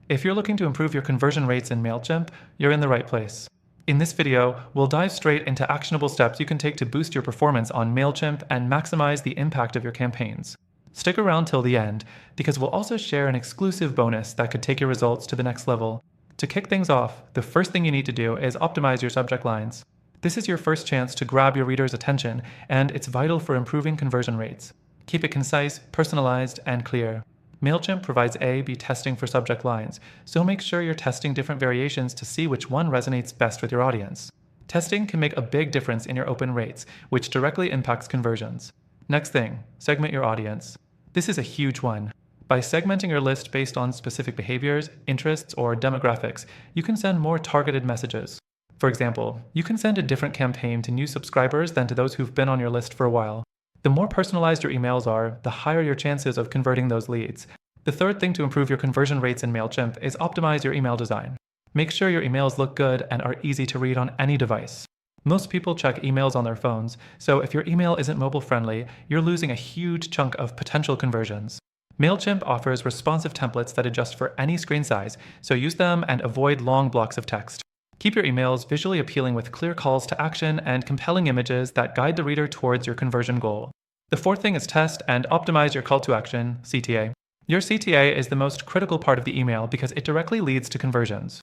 If you're looking to improve your conversion rates in Mailchimp, you're in the right place. In this video, we'll dive straight into actionable steps you can take to boost your performance on Mailchimp and maximize the impact of your campaigns. Stick around till the end, because we'll also share an exclusive bonus that could take your results to the next level. To kick things off, the first thing you need to do is optimize your subject lines. This is your first chance to grab your reader's attention, and it's vital for improving conversion rates. Keep it concise, personalized, and clear. Mailchimp provides A/B testing for subject lines, so make sure you're testing different variations to see which one resonates best with your audience. Testing can make a big difference in your open rates, which directly impacts conversions. Next thing, segment your audience. This is a huge one. By segmenting your list based on specific behaviors, interests, or demographics, you can send more targeted messages. For example, you can send a different campaign to new subscribers than to those who've been on your list for a while. The more personalized your emails are, the higher your chances of converting those leads. The third thing to improve your conversion rates in Mailchimp is optimize your email design. Make sure your emails look good and are easy to read on any device. Most people check emails on their phones, so if your email isn't mobile friendly, you're losing a huge chunk of potential conversions. Mailchimp offers responsive templates that adjust for any screen size, so use them and avoid long blocks of text. Keep your emails visually appealing with clear calls to action and compelling images that guide the reader towards your conversion goal. The fourth thing is test and optimize your call to action, CTA. Your CTA is the most critical part of the email because it directly leads to conversions.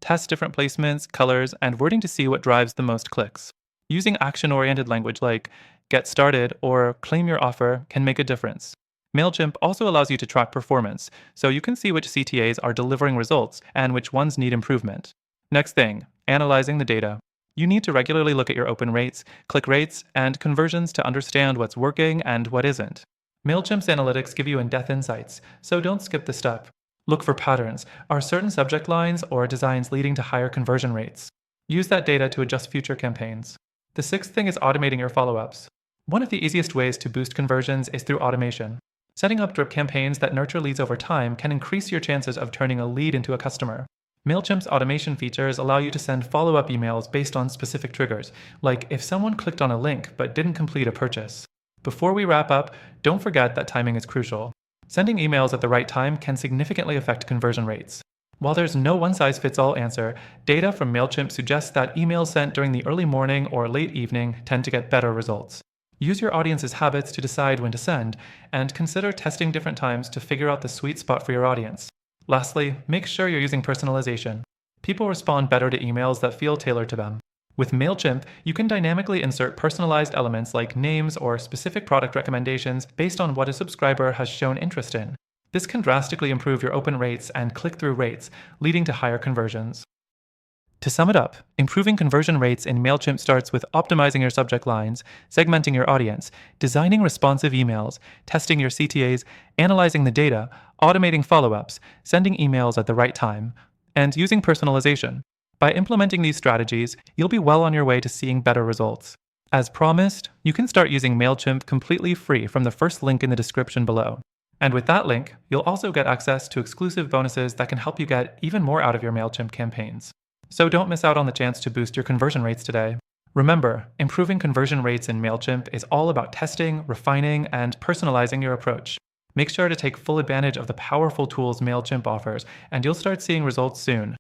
Test different placements, colors, and wording to see what drives the most clicks. Using action-oriented language like get started or claim your offer can make a difference. Mailchimp also allows you to track performance, so you can see which CTAs are delivering results and which ones need improvement. Next thing, analyzing the data. You need to regularly look at your open rates, click rates, and conversions to understand what's working and what isn't. Mailchimp's analytics give you in-depth insights, so don't skip the step. Look for patterns. Are certain subject lines or designs leading to higher conversion rates? Use that data to adjust future campaigns. The sixth thing is automating your follow-ups. One of the easiest ways to boost conversions is through automation. Setting up drip campaigns that nurture leads over time can increase your chances of turning a lead into a customer. Mailchimp's automation features allow you to send follow-up emails based on specific triggers, like if someone clicked on a link but didn't complete a purchase. Before we wrap up, don't forget that timing is crucial. Sending emails at the right time can significantly affect conversion rates. While there's no one-size-fits-all answer, data from Mailchimp suggests that emails sent during the early morning or late evening tend to get better results. Use your audience's habits to decide when to send, and consider testing different times to figure out the sweet spot for your audience. Lastly, make sure you're using personalization. People respond better to emails that feel tailored to them. With Mailchimp, you can dynamically insert personalized elements like names or specific product recommendations based on what a subscriber has shown interest in. This can drastically improve your open rates and click-through rates, leading to higher conversions. To sum it up, improving conversion rates in Mailchimp starts with optimizing your subject lines, segmenting your audience, designing responsive emails, testing your CTAs, analyzing the data, automating follow-ups, sending emails at the right time, and using personalization. By implementing these strategies, you'll be well on your way to seeing better results. As promised, you can start using Mailchimp completely free from the first link in the description below. And with that link, you'll also get access to exclusive bonuses that can help you get even more out of your Mailchimp campaigns. So don't miss out on the chance to boost your conversion rates today. Remember, improving conversion rates in Mailchimp is all about testing, refining, and personalizing your approach. Make sure to take full advantage of the powerful tools Mailchimp offers, and you'll start seeing results soon.